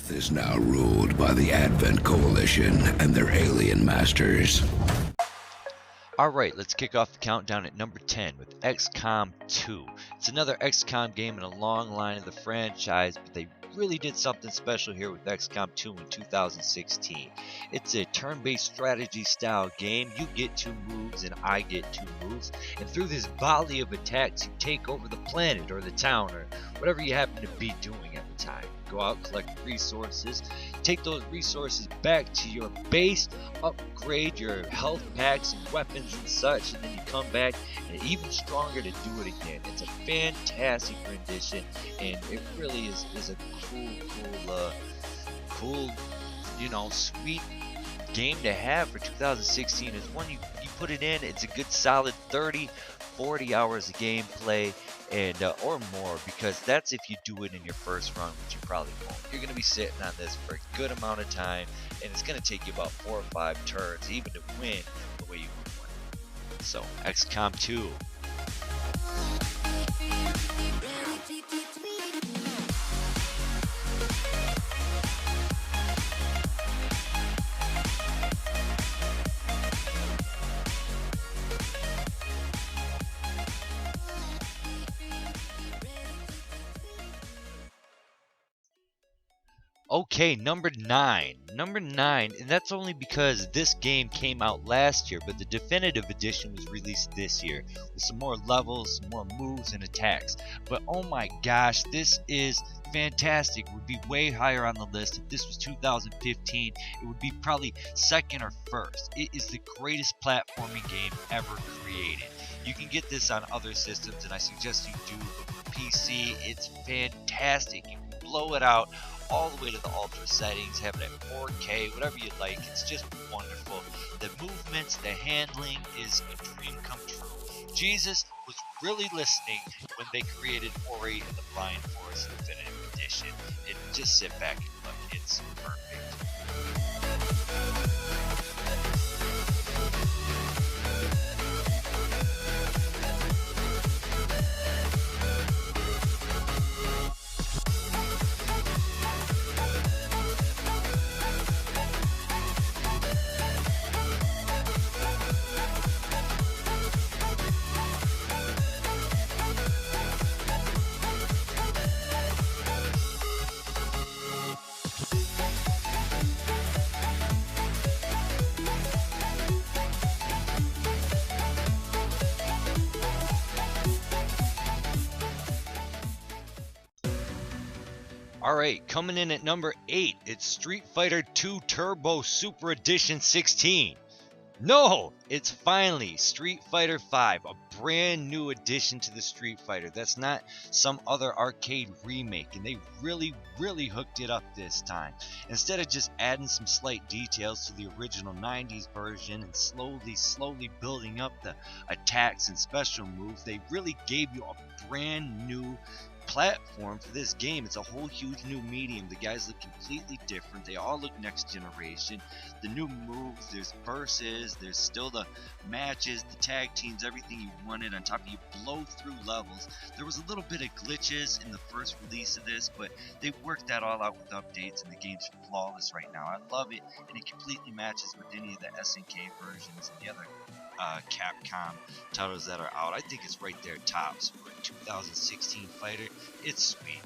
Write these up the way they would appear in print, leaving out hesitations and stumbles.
Earth is now ruled by the Advent Coalition and their alien masters. Alright, let's kick off the countdown at number 10 with XCOM 2. It's another XCOM game in a long line of the franchise, but they really did something special here with XCOM 2 in 2016. It's a turn-based strategy style game. You get 2 moves and I get 2 moves, and through this volley of attacks you take over the planet or the town or whatever you happen to be doing at the time. Go out, collect resources, take those resources back to your base, upgrade your health packs and weapons and such, and then you come back and even stronger to do it again. It's a fantastic rendition, and it really is a cool, sweet game to have for 2016. It's one you put it in, it's a good solid 30-40 hours of gameplay and or more, because that's if you do it in your first run, which you probably won't. You're going to be sitting on this for a good amount of time, and it's going to take you about 4 or 5 turns even to win the way you would win. So XCOM 2. Okay, number 9, and that's only because this game came out last year, but the Definitive Edition was released this year with some more levels, some more moves and attacks. But oh my gosh, this is fantastic. It would be way higher on the list. If this was 2015, it would be probably second or first. It is the greatest platforming game ever created. You can get this on other systems, and I suggest you do, but for PC, it's fantastic. You can blow it out all the way to the ultra settings, have it at 4K, whatever you like. It's just wonderful. The movements, the handling is a dream come true. Jesus was really listening when they created Ori and the Blind Forest Definitive Edition. And just sit back and look, it's perfect. Alright, coming in at number 8, it's Street Fighter 2 Turbo Super Edition 16. No! It's finally Street Fighter 5, a brand new addition to the Street Fighter. That's not some other arcade remake, and they really hooked it up this time. Instead of just adding some slight details to the original 90s version and slowly building up the attacks and special moves, they really gave you a brand new platform for this game. It's a whole huge new medium. The guys look completely different. They all look next generation. The new moves, there's versus, there's still the matches, the tag teams, everything you wanted. On top of you blow through levels. There was a little bit of glitches in the first release of this, but they worked that all out with updates, and the game's flawless right now. I love it, and it completely matches with any of the SNK versions and the other Capcom titles that are out. I think it's right there tops for a 2016 fighter. It's sweet.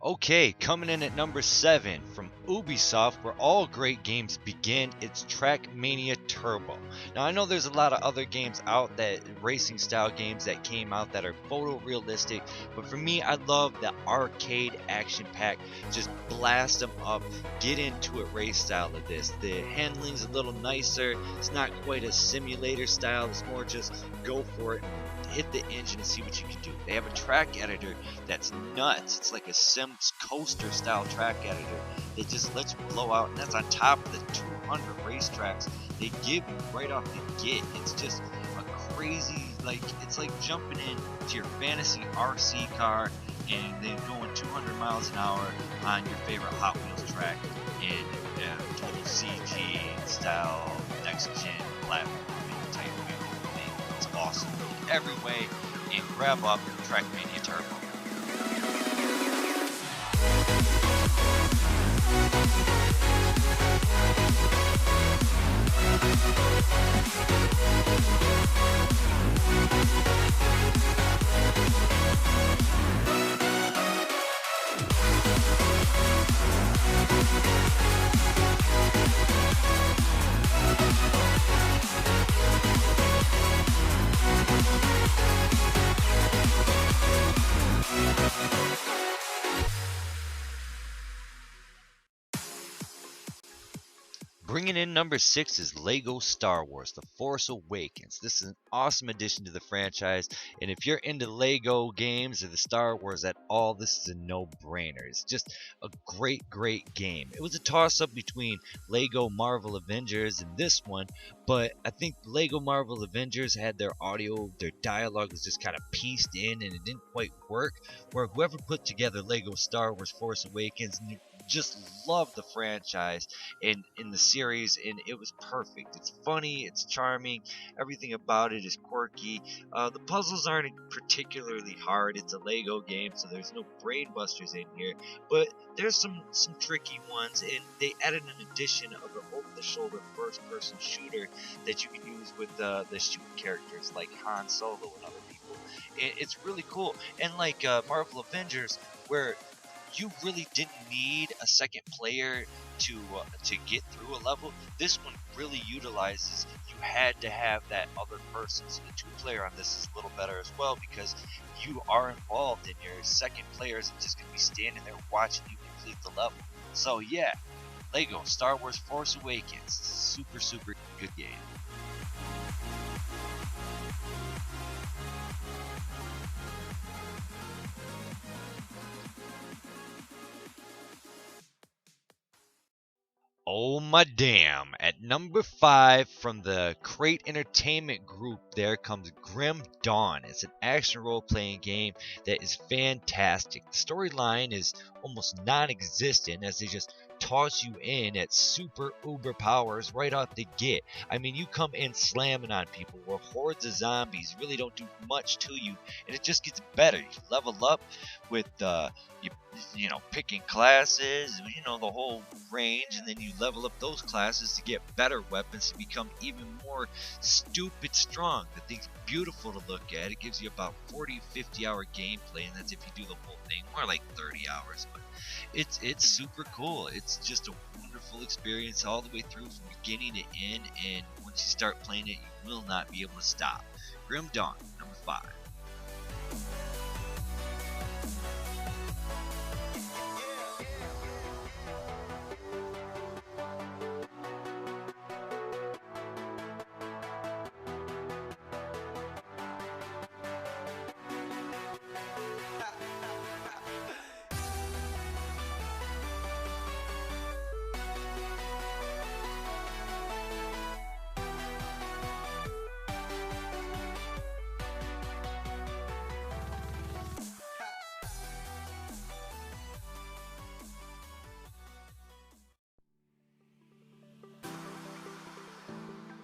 Okay, coming in at number 7 from Ubisoft, where all great games begin, it's TrackMania Turbo. Now I know there's a lot of other games out, that racing style games that came out that are photorealistic, but for me, I love the arcade action pack. Just blast them up, get into it race style of this. The handling's a little nicer. It's not quite a simulator style. It's more just go for it, hit the engine and see what you can do. They have a track editor that's nuts. It's like a Sims coaster style track editor that just lets you blow out, and that's on top of the 200 racetracks they give you right off the get. It's just a crazy, like, it's like jumping into your fantasy RC car and then going 200 miles an hour on your favorite Hot Wheels track in total CG style next gen platform type vehicle thing. It's awesome in every way, and grab up TrackMania Turbo. Bringing in number 6 is Lego Star Wars: The Force Awakens. This is an awesome addition to the franchise, and if you're into Lego games or the Star Wars at all, this is a no-brainer. It's just a great, great game. It was a toss-up between Lego Marvel Avengers and this one, but I think Lego Marvel Avengers had their audio, their dialogue was just kind of pieced in, and it didn't quite work, where whoever put together Lego Star Wars: Force Awakens just loved the franchise and in the series, and it was perfect. It's funny, it's charming, everything about it is quirky. The puzzles aren't particularly hard. It's a Lego game, so there's no brain busters in here, but there's some tricky ones, and they added an addition of an over-the-shoulder first-person shooter that you can use with the shooting characters like Han Solo and other people. It's really cool, and like Marvel Avengers, where you really didn't need a second player to get through a level. This one really utilizes, you had to have that other person. So the 2-player on this is a little better as well, because you are involved, and your second player isn't just going to be standing there watching you complete the level. So yeah, Lego Star Wars: Force Awakens, super, super good game. Oh my damn. At number 5 from the Crate Entertainment Group, there comes Grim Dawn. It's an action role-playing game that is fantastic. The storyline is almost non-existent, as they just toss you in at super uber powers right off the get. I mean, you come in slamming on people where hordes of zombies really don't do much to you, and it just gets better. You level up with picking classes, the whole range, and then you level up those classes to get better weapons to become even more stupid strong. The thing's beautiful to look at. It gives you about 40-50 hour gameplay, and that's if you do the whole thing, more like 30 hours, but it's super cool. It's just a wonderful experience all the way through from beginning to end, and once you start playing it, you will not be able to stop. Grim Dawn, number 5.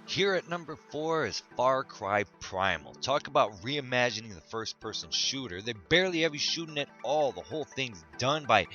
Here at number 4 is Far Cry Primal. Talk about reimagining the first-person shooter. They barely have you shooting at all. The whole thing's done by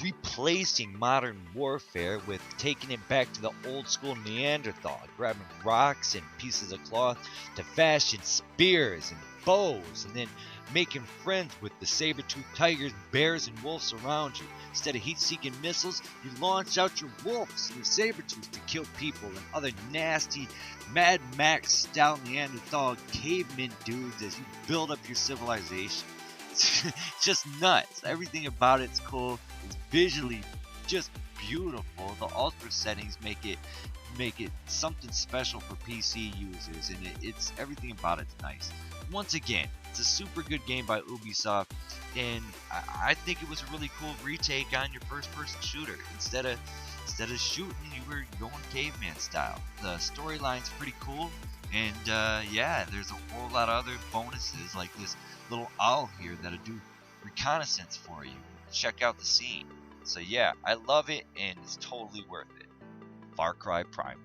replacing modern warfare with taking it back to the old school Neanderthal, grabbing rocks and pieces of cloth to fashion spears and bows, and then making friends with the saber-toothed tigers, bears, and wolves around you. Instead of heat-seeking missiles, you launch out your wolves and your saber-tooths to kill people and other nasty Mad Max-style Neanderthal caveman dudes as you build up your civilization. It's just nuts. Everything about it's cool. It's visually just beautiful. The ultra settings make it something special for PC users, and it's everything about it's nice. once again, it's a super good game by Ubisoft, and I think it was a really cool retake on your first-person shooter. Instead of shooting, you were going caveman style. The storyline's pretty cool, and yeah, there's a whole lot of other bonuses like this little owl here that'll do reconnaissance for you. Check out the scene. So yeah, I love it, and it's totally worth it. Far Cry Primal.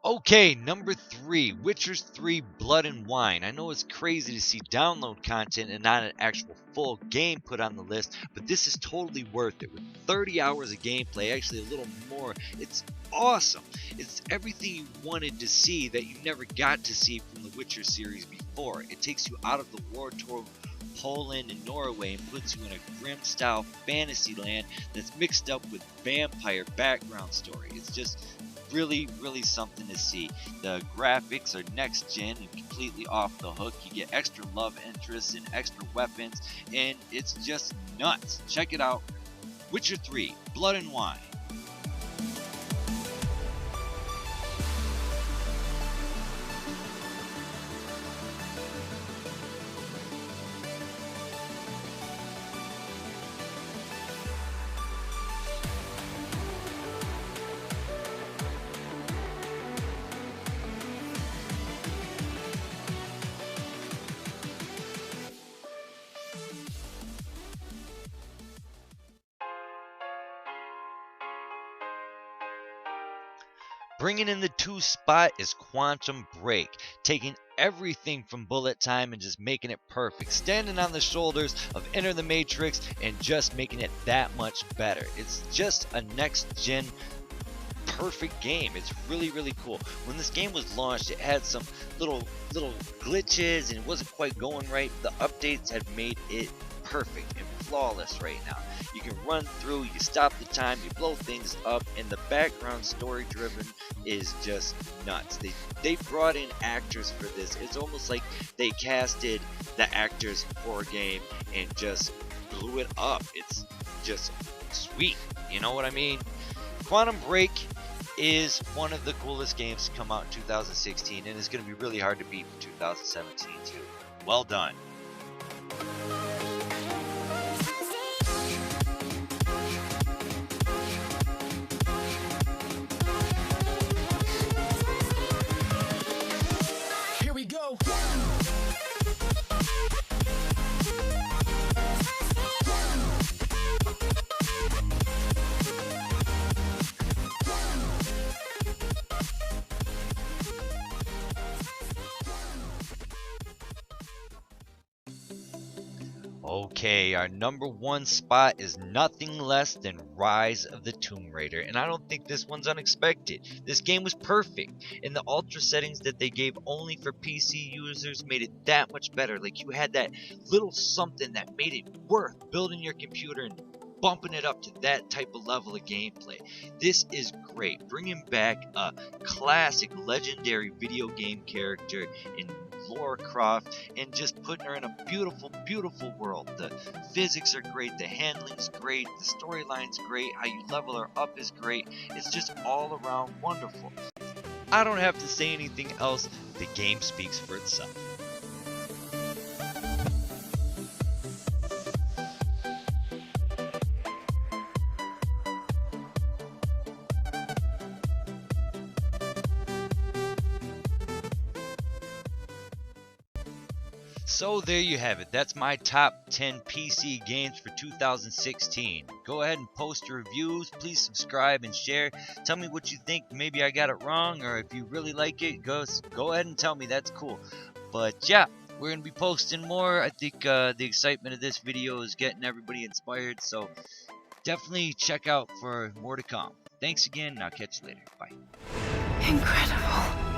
Okay, number 3, Witcher 3 Blood and Wine. I know it's crazy to see download content and not an actual full game put on the list, but this is totally worth it. With 30 hours of gameplay, actually a little more, it's awesome. It's everything you wanted to see that you never got to see from the Witcher series before. It takes you out of the war-torn Poland and Norway and puts you in a grim style fantasy land that's mixed up with vampire background story. It's just really something to see. The graphics are next gen and completely off the hook. You get extra love interests and extra weapons, and it's just nuts. Check it out. Witcher 3 Blood and Wine. Bringing in the 2 spot is Quantum Break, taking everything from bullet time and just making it perfect, standing on the shoulders of Enter the Matrix and just making it that much better. It's just a next gen perfect game. It's really cool. When this game was launched, it had some little glitches and it wasn't quite going right. The updates have made it perfect and flawless right now. You can run through, you stop the time, you blow things up, and the background story driven is just nuts. They brought in actors for this. It's almost like they casted the actors for a game and just blew it up. It's just sweet, you know what I mean? Quantum Break is one of the coolest games to come out in 2016, and it's going to be really hard to beat in 2017 too. Well done. Here we go. Okay, our number 1 spot is nothing less than Rise of the Tomb Raider, and I don't think this one's unexpected. This game was perfect, and the ultra settings that they gave only for PC users made it that much better. Like, you had that little something that made it worth building your computer and bumping it up to that type of level of gameplay. This is great, bringing back a classic legendary video game character in Lara Croft and just putting her in a beautiful world. The physics are great, the handling's great, the storyline's great, how you level her up is great. It's just all around wonderful. I don't have to say anything else. The game speaks for itself. So there you have it. That's my top 10 PC games for 2016. Go ahead and post your reviews. Please subscribe and share. Tell me what you think. Maybe I got it wrong, or if you really like it, go ahead and tell me. That's cool. But yeah, we're going to be posting more. I think the excitement of this video is getting everybody inspired. So definitely check out for more to come. Thanks again, and I'll catch you later. Bye. Incredible.